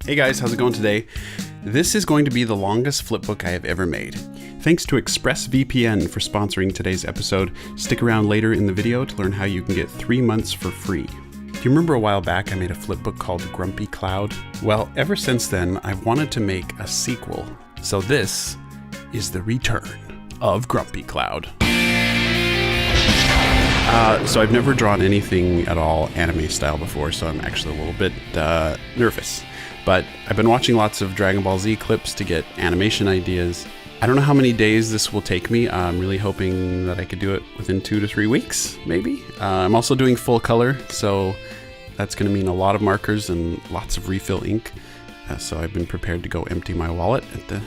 Hey guys, how's it going today? This is going to be the longest flipbook I have ever made. Thanks to ExpressVPN for sponsoring today's episode. Stick around later in the video to learn how you can get 3 months for free. Do you remember a while back I made a flipbook called Grumpy Cloud? Well, ever since then, I've wanted to make a sequel. So this is the return of Grumpy Cloud. So I've never drawn anything at all anime style before, so I'm actually a little bit nervous. But I've been watching lots of Dragon Ball Z clips to get animation ideas. I don't know how many days this will take me. I'm really hoping that I could do it within 2 to 3 weeks, maybe. I'm also doing full color, so that's going to mean a lot of markers and lots of refill ink. So I've been prepared to go empty my wallet at the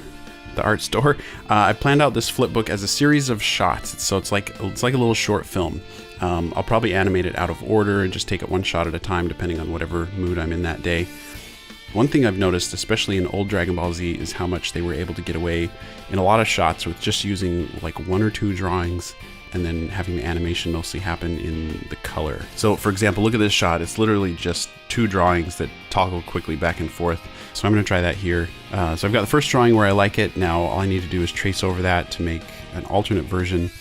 art store. I planned out this flipbook as a series of shots, so it's like a little short film. I'll probably animate it out of order and just take it one shot at a time, depending on whatever mood I'm in that day. One thing I've noticed, especially in old Dragon Ball Z, is how much they were able to get away in a lot of shots with just using like 1 or 2 drawings and then having the animation mostly happen in the color. So for example, look at this shot. It's literally just 2 drawings that toggle quickly back and forth. So I'm going to try that here. So I've got the first drawing where I like it. Now all I need to do is trace over that to make an alternate version.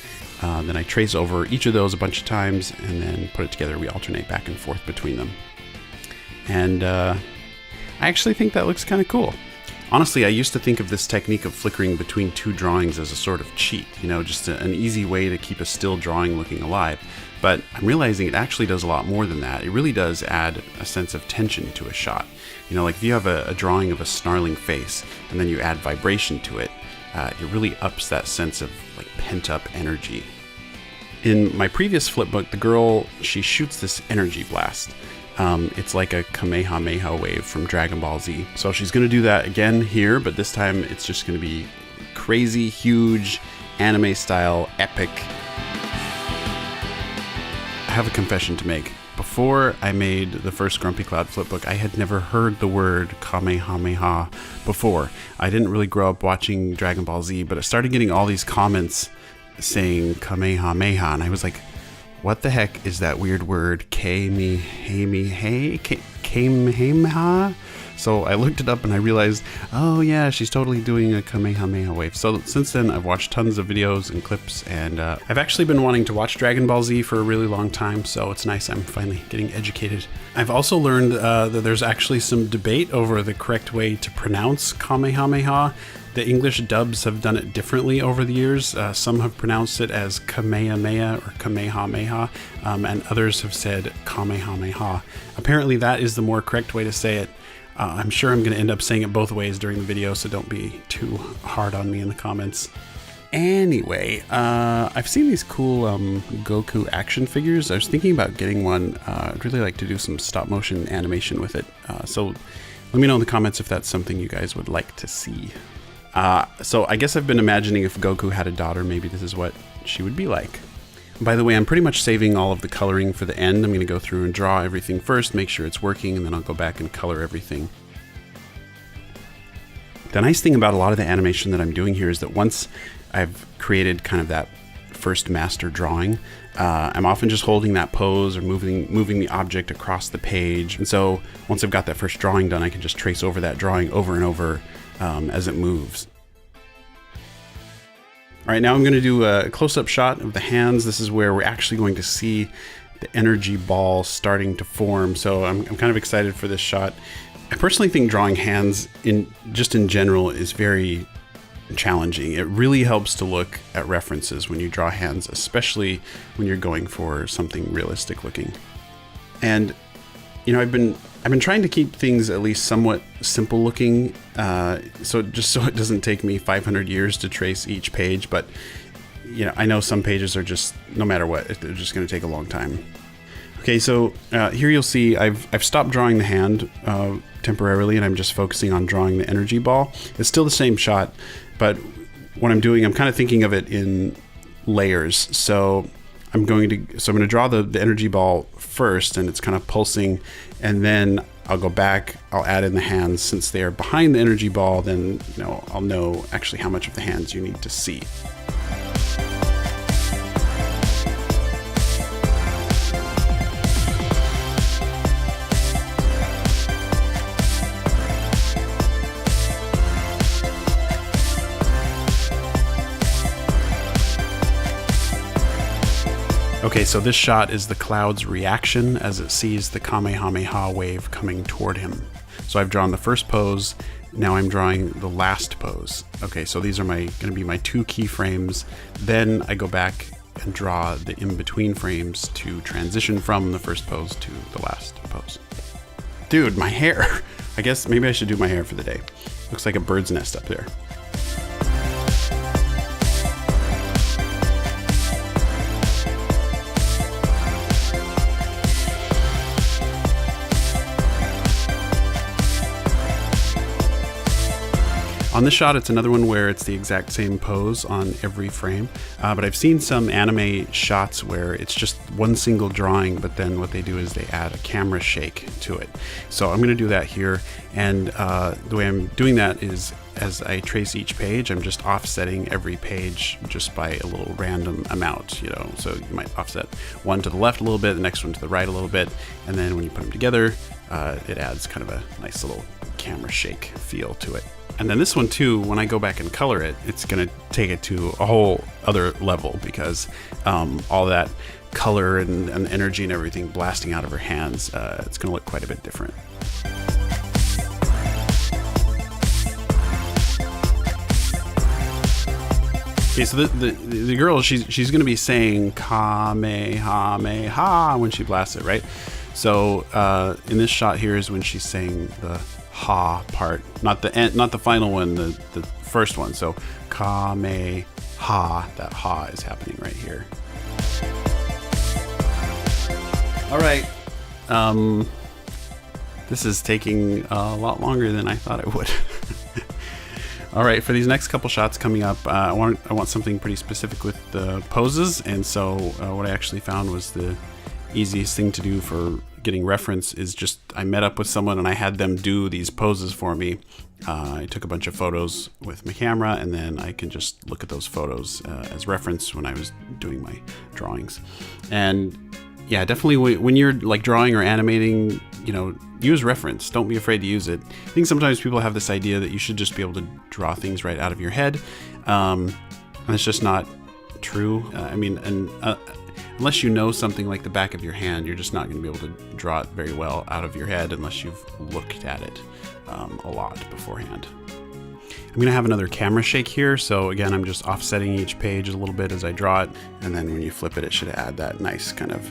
Then I trace over each of those a bunch of times and then put it together. We alternate back and forth between them. And I actually think that looks kind of cool. Honestly, I used to think of this technique of flickering between 2 drawings as a sort of cheat, just an easy way to keep a still drawing looking alive. But I'm realizing it actually does a lot more than that. It really does add a sense of tension to a shot. Like if you have a drawing of a snarling face and then you add vibration to it, it really ups that sense of like pent up energy. In my previous flipbook, the girl, she shoots this energy blast. It's like a Kamehameha wave from Dragon Ball Z. So she's going to do that again here, but this time it's just going to be crazy, huge, anime style, epic. I have a confession to make. Before I made the first Grumpy Cloud flipbook, I had never heard the word Kamehameha before. I didn't really grow up watching Dragon Ball Z, but I started getting all these comments saying Kamehameha, and I was like, what the heck is that weird word, Kamehameha? So I looked it up and I realized, oh yeah, she's totally doing a Kamehameha wave. So since then, I've watched tons of videos and clips, and I've actually been wanting to watch Dragon Ball Z for a really long time, so it's nice I'm finally getting educated. I've also learned that there's actually some debate over the correct way to pronounce Kamehameha. The English dubs have done it differently over the years. Some have pronounced it as Kamehameha or Kamehameha, and others have said Kamehameha. Apparently that is the more correct way to say it. I'm sure I'm going to end up saying it both ways during the video, so don't be too hard on me in the comments. Anyway, I've seen these cool Goku action figures. I was thinking about getting one. I'd really like to do some stop motion animation with it. So let me know in the comments if that's something you guys would like to see. So I guess I've been imagining if Goku had a daughter, maybe this is what she would be like. By the way, I'm pretty much saving all of the coloring for the end. I'm going to go through and draw everything first, make sure it's working, and then I'll go back and color everything. The nice thing about a lot of the animation that I'm doing here is that once I've created kind of that first master drawing, I'm often just holding that pose or moving the object across the page. And so once I've got that first drawing done, I can just trace over that drawing over and over as it moves. All right, now I'm going to do a close-up shot of the hands. This is where we're actually going to see the energy ball starting to form. So I'm kind of excited for this shot. I personally think drawing hands in general is very challenging. It really helps to look at references when you draw hands, especially when you're going for something realistic looking. And I've been trying to keep things at least somewhat simple looking, so it doesn't take me 500 years to trace each page. But I know some pages are just, no matter what, they're just going to take a long time. Okay, so here you'll see I've stopped drawing the hand temporarily, and I'm just focusing on drawing the energy ball. It's still the same shot, but what I'm doing, I'm kind of thinking of it in layers. So I'm going to draw the energy ball first, and it's kind of pulsing, and then I'll go back, I'll add in the hands. Since they are behind the energy ball, then I'll know actually how much of the hands you need to see. Okay, so this shot is the cloud's reaction as it sees the Kamehameha wave coming toward him. So I've drawn the first pose, now I'm drawing the last pose. Okay, so these are going to be my 2 keyframes. Then I go back and draw the in-between frames to transition from the first pose to the last pose. Dude, my hair! I guess maybe I should do my hair for the day. Looks like a bird's nest up there. On this shot, it's another one where it's the exact same pose on every frame, but I've seen some anime shots where it's just one single drawing, but then what they do is they add a camera shake to it. So I'm going to do that here, and the way I'm doing that is as I trace each page, I'm just offsetting every page just by a little random amount, you know. So you might offset one to the left a little bit, the next one to the right a little bit, and then when you put them together, it adds kind of a nice little camera shake feel to it. And then this one too, when I go back and color it, it's going to take it to a whole other level because all that color and energy and everything blasting out of her hands, it's going to look quite a bit different. Okay, so the girl, she's going to be saying Kamehameha when she blasts it, right? So in this shot here is when she's saying the ha part, not the final one, the first one. So Kameha, that ha is happening right here. All right, this is taking a lot longer than I thought it would. All right, for these next couple shots coming up, I want something pretty specific with the poses, and so what I actually found was the easiest thing to do for getting reference is just I met up with someone and I had them do these poses for me. I took a bunch of photos with my camera, and then I can just look at those photos as reference when I was doing my drawings. And yeah, definitely when you're like drawing or animating, you know, use reference. Don't be afraid to use it. I think sometimes people have this idea that you should just be able to draw things right out of your head, and it's just not true. I mean, unless you know something like the back of your hand, you're just not going to be able to draw it very well out of your head unless you've looked at it a lot beforehand. I'm going to have another camera shake here, so again, I'm just offsetting each page a little bit as I draw it, and then when you flip it, it should add that nice kind of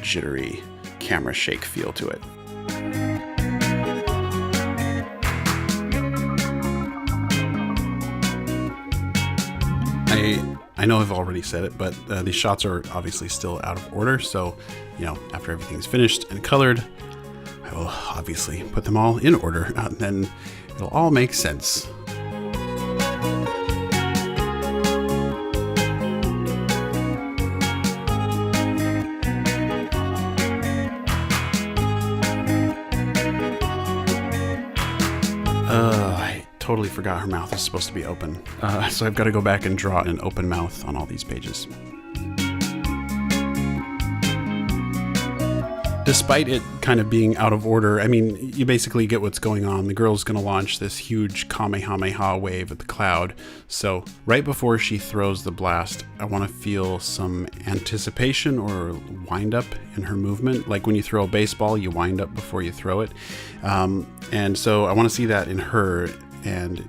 jittery camera shake feel to it. I know I've already said it, but these shots are obviously still out of order, so, you know, after everything's finished and colored, I will obviously put them all in order, and then it'll all make sense. I totally forgot her mouth is supposed to be open. So I've got to go back and draw an open mouth on all these pages. Despite it kind of being out of order, I mean, you basically get what's going on. The girl's going to launch this huge Kamehameha wave at the cloud. So right before she throws the blast, I want to feel some anticipation or wind up in her movement. Like when you throw a baseball, you wind up before you throw it. And so I want to see that in her. And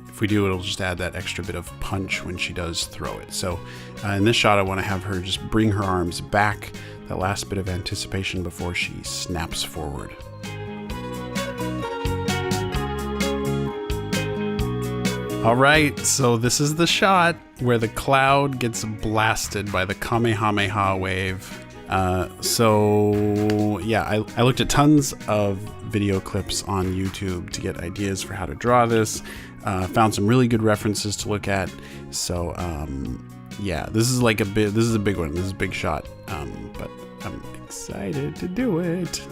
if we do, it'll just add that extra bit of punch when she does throw it. So in this shot, I want to have her just bring her arms back, that last bit of anticipation before she snaps forward. All right, so this is the shot where the cloud gets blasted by the Kamehameha wave. So yeah, I looked at tons of video clips on YouTube to get ideas for how to draw this. Found some really good references to look at. So yeah, this is a big one. This is a big shot. But I'm excited to do it.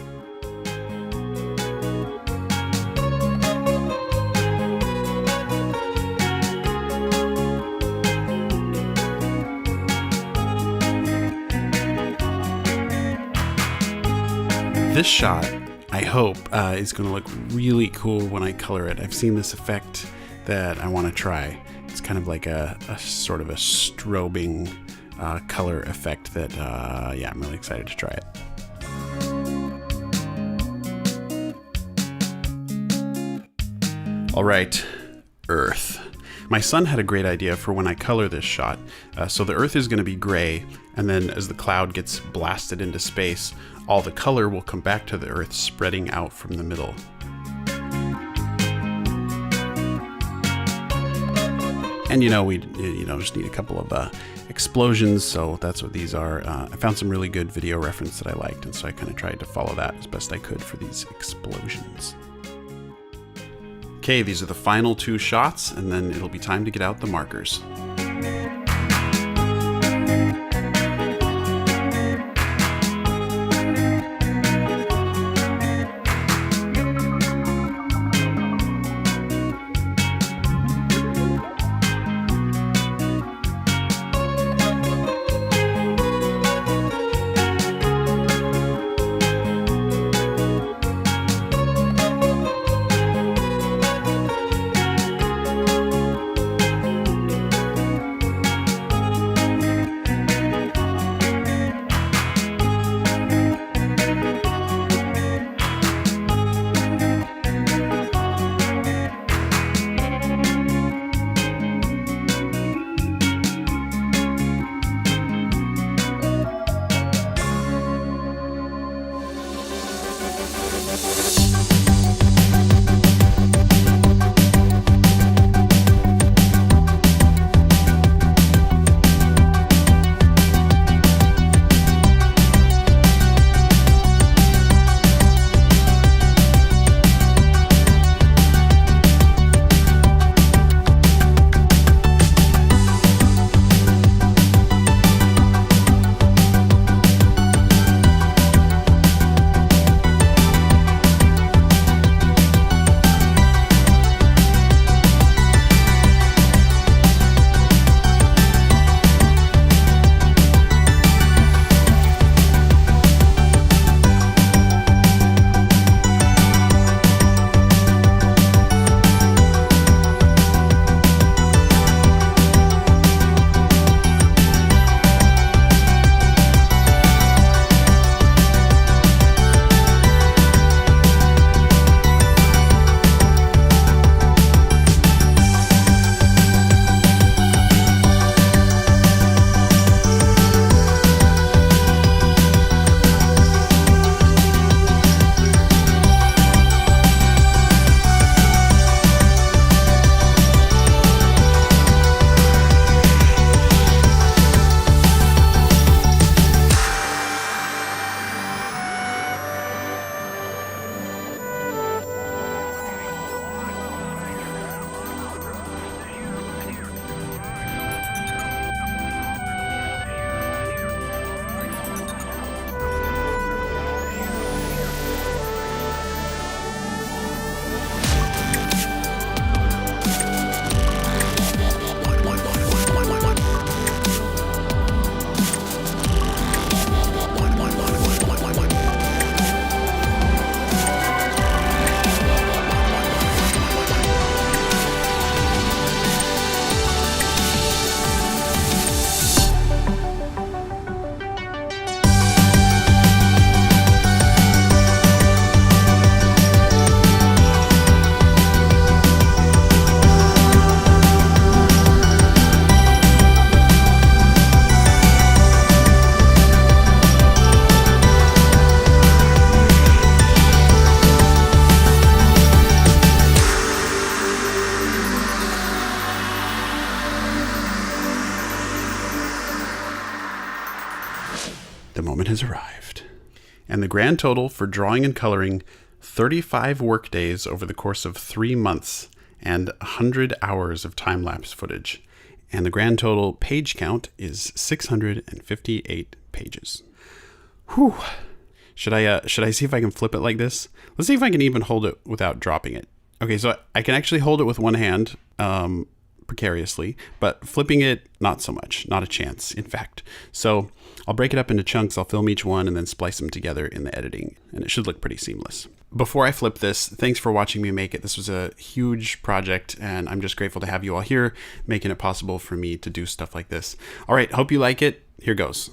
This shot, I hope, is going to look really cool when I color it. I've seen this effect that I want to try. It's kind of like a sort of a strobing color effect that, yeah, I'm really excited to try it. All right, Earth. My son had a great idea for when I color this shot. So the Earth is going to be gray, and then as the cloud gets blasted into space, all the color will come back to the Earth, spreading out from the middle. And we just need a couple of explosions, so that's what these are. I found some really good video reference that I liked, and so I kind of tried to follow that as best I could for these explosions. Okay, these are the final 2 shots, and then it'll be time to get out the markers. The moment has arrived. And the grand total for drawing and coloring, 35 workdays over the course of 3 months and 100 hours of time-lapse footage. And the grand total page count is 658 pages. Whew. Should I see if I can flip it like this? Let's see if I can even hold it without dropping it. Okay, so I can actually hold it with one hand, precariously, but flipping it, not so much. Not a chance, in fact. So I'll break it up into chunks. I'll film each one and then splice them together in the editing, and it should look pretty seamless. Before I flip this, thanks for watching me make it. This was a huge project, and I'm just grateful to have you all here, making it possible for me to do stuff like this. All right, hope you like it. here goes.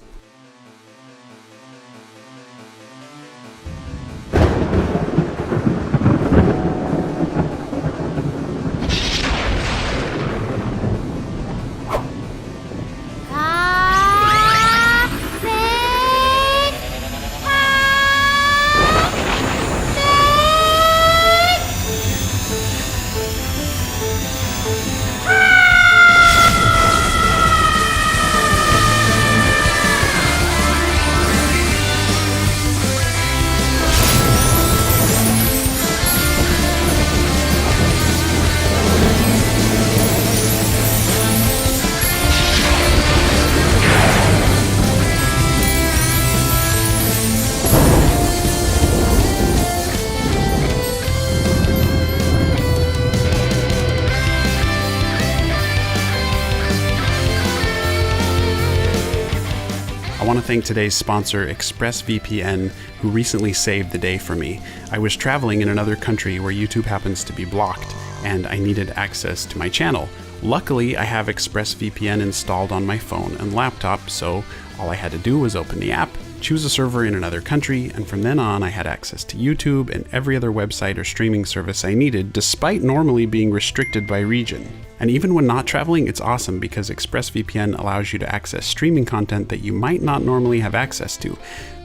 I want to thank today's sponsor, ExpressVPN, who recently saved the day for me. I was traveling in another country where YouTube happens to be blocked, and I needed access to my channel. Luckily, I have ExpressVPN installed on my phone and laptop, so all I had to do was open the app, choose a server in another country, and from then on I had access to YouTube and every other website or streaming service I needed, despite normally being restricted by region. And even when not traveling, it's awesome because ExpressVPN allows you to access streaming content that you might not normally have access to.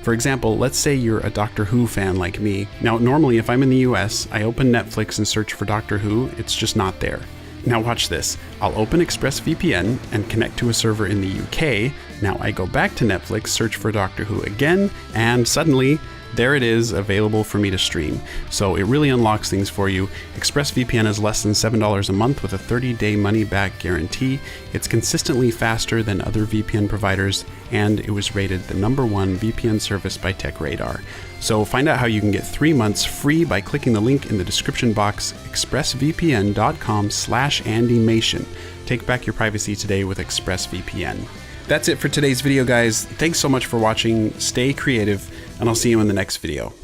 For example, let's say you're a Doctor Who fan like me. Now, normally if I'm in the US, I open Netflix and search for Doctor Who, it's just not there. Now watch this. I'll open ExpressVPN and connect to a server in the UK. Now I go back to Netflix, search for Doctor Who again, and suddenly, there it is, available for me to stream. So it really unlocks things for you. ExpressVPN is less than $7 a month with a 30-day money-back guarantee. It's consistently faster than other VPN providers, and it was rated the #1 VPN service by TechRadar. So find out how you can get 3 months free by clicking the link in the description box, expressvpn.com/andymation. Take back your privacy today with ExpressVPN. That's it for today's video, guys. Thanks so much for watching. Stay creative, and I'll see you in the next video.